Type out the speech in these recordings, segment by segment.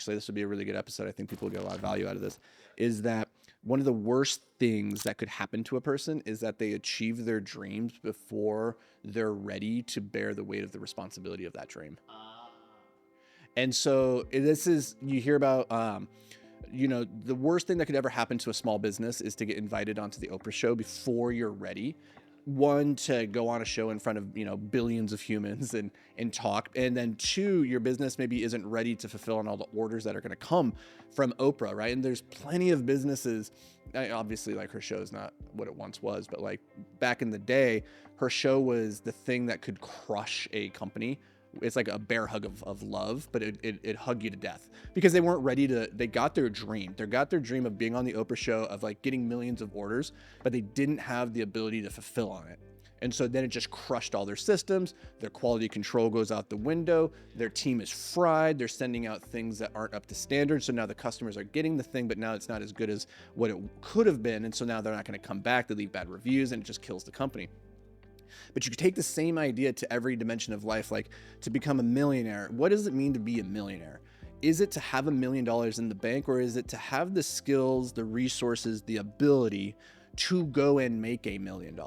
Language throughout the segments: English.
actually, this would be a really good episode. I think people will get a lot of value out of this, is that one of the worst things that could happen to a person is that they achieve their dreams before they're ready to bear the weight of the responsibility of that dream. And so this is, you hear about, the worst thing that could ever happen to a small business is to get invited onto the Oprah show before you're ready. One, to go on a show in front of, billions of humans and talk. And then two, your business maybe isn't ready to fulfill on all the orders that are going to come from Oprah, right? And there's plenty of businesses, obviously, like, her show is not what it once was, but like back in the day, her show was the thing that could crush a company. It's like a bear hug of love, but it hugged you to death because they weren't ready they got their dream. They got their dream of being on the Oprah show, of like getting millions of orders, but they didn't have the ability to fulfill on it. And so then it just crushed all their systems. Their quality control goes out the window. Their team is fried. They're sending out things that aren't up to standard. So now the customers are getting the thing, but now it's not as good as what it could have been. And so now they're not going to come back. They leave bad reviews, and it just kills the company. But you could take the same idea to every dimension of life, like to become a millionaire. What does it mean to be a millionaire? Is it to have $1 million in the bank, or is it to have the skills, the resources, the ability to go and make $1 million?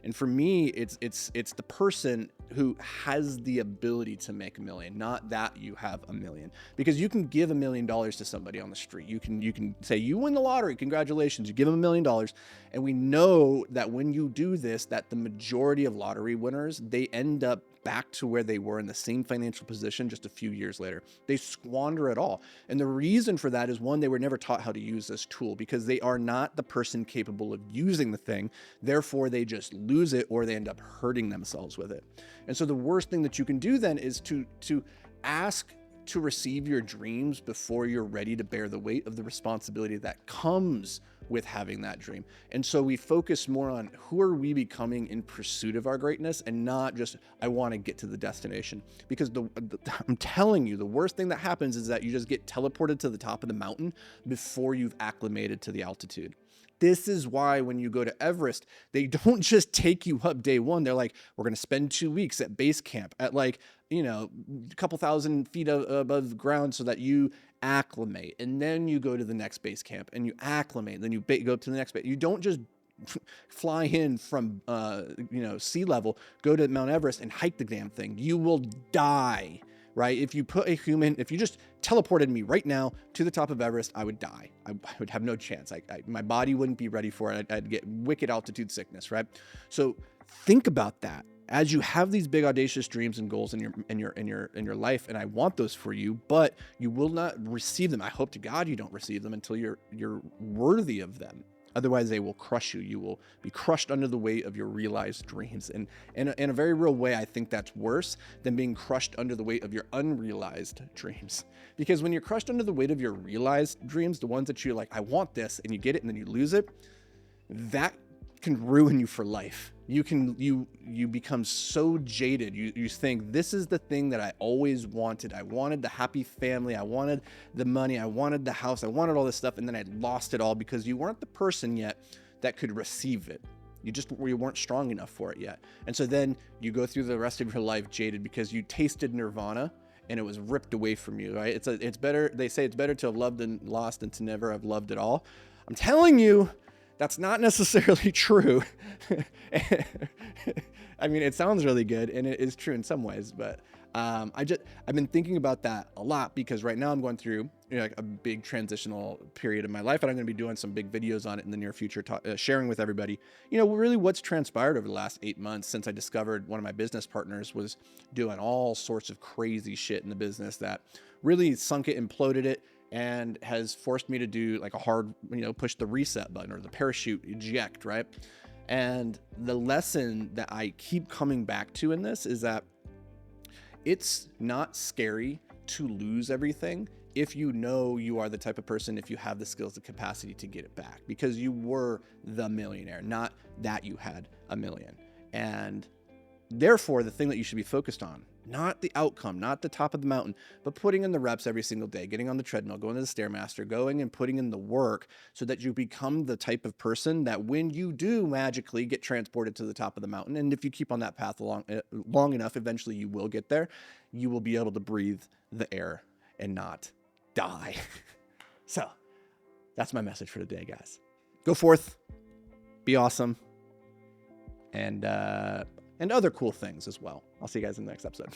And for me, it's the person who has the ability to make $1 million, not that you have $1 million. Because you can give $1 million to somebody on the street. You can say, you win the lottery, congratulations, you give them $1 million. And we know that when you do this, that the majority of lottery winners, they end up back to where they were in the same financial position just a few years later. They squander it all. And the reason for that is, one, they were never taught how to use this tool because they are not the person capable of using the thing. Therefore, they just lose it, or they end up hurting themselves with it. And so the worst thing that you can do then is to ask to receive your dreams before you're ready to bear the weight of the responsibility that comes with having that dream. And so we focus more on who are we becoming in pursuit of our greatness, and not just, I want to get to the destination. Because I'm telling you, the worst thing that happens is that you just get teleported to the top of the mountain before you've acclimated to the altitude. This is why when you go to Everest, they don't just take you up day one. They're like, we're going to spend 2 weeks at base camp at like, a couple thousand feet above ground so that you acclimate. And then you go to the next base camp and you acclimate. Then you go to the next base. You don't just fly in from, sea level, go to Mount Everest and hike the damn thing. You will die. Right? If you just teleported me right now to the top of Everest, I would die. I would have no chance. My body wouldn't be ready for it. I'd get wicked altitude sickness, right? So think about that as you have these big audacious dreams and goals in your life. And I want those for you, but you will not receive them. I hope to God you don't receive them until you're worthy of them. Otherwise, they will crush you. You will be crushed under the weight of your realized dreams. And in a very real way, I think that's worse than being crushed under the weight of your unrealized dreams. Because when you're crushed under the weight of your realized dreams, the ones that you're like, I want this, and you get it and then you lose it, that can ruin you for life. You become so jaded. You think, this is the thing that I always wanted. I wanted the happy family. I wanted the money. I wanted the house. I wanted all this stuff. And then I lost it all because you weren't the person yet that could receive it. You weren't strong enough for it yet. And so then you go through the rest of your life jaded because you tasted nirvana and it was ripped away from you, right? It's better. They say it's better to have loved and lost than to never have loved at all. I'm telling you, that's not necessarily true. I mean, it sounds really good, and it is true in some ways, but I've been thinking about that a lot because right now I'm going through like a big transitional period in my life, and I'm going to be doing some big videos on it in the near future, sharing with everybody, really what's transpired over the last 8 months since I discovered one of my business partners was doing all sorts of crazy shit in the business that really sunk it, imploded it, and has forced me to do like a hard, push the reset button or the parachute eject, right? And the lesson that I keep coming back to in this is that it's not scary to lose everything if you know you are the type of person, if you have the skills, the capacity to get it back, because you were the millionaire, not that you had $1 million. And therefore, the thing that you should be focused on, not the outcome, not the top of the mountain, but putting in the reps every single day, getting on the treadmill, going to the Stairmaster, going and putting in the work so that you become the type of person that when you do magically get transported to the top of the mountain, and if you keep on that path long enough, eventually you will get there, you will be able to breathe the air and not die. So that's my message for today, guys. Go forth, be awesome, and other cool things as well. I'll see you guys in the next episode.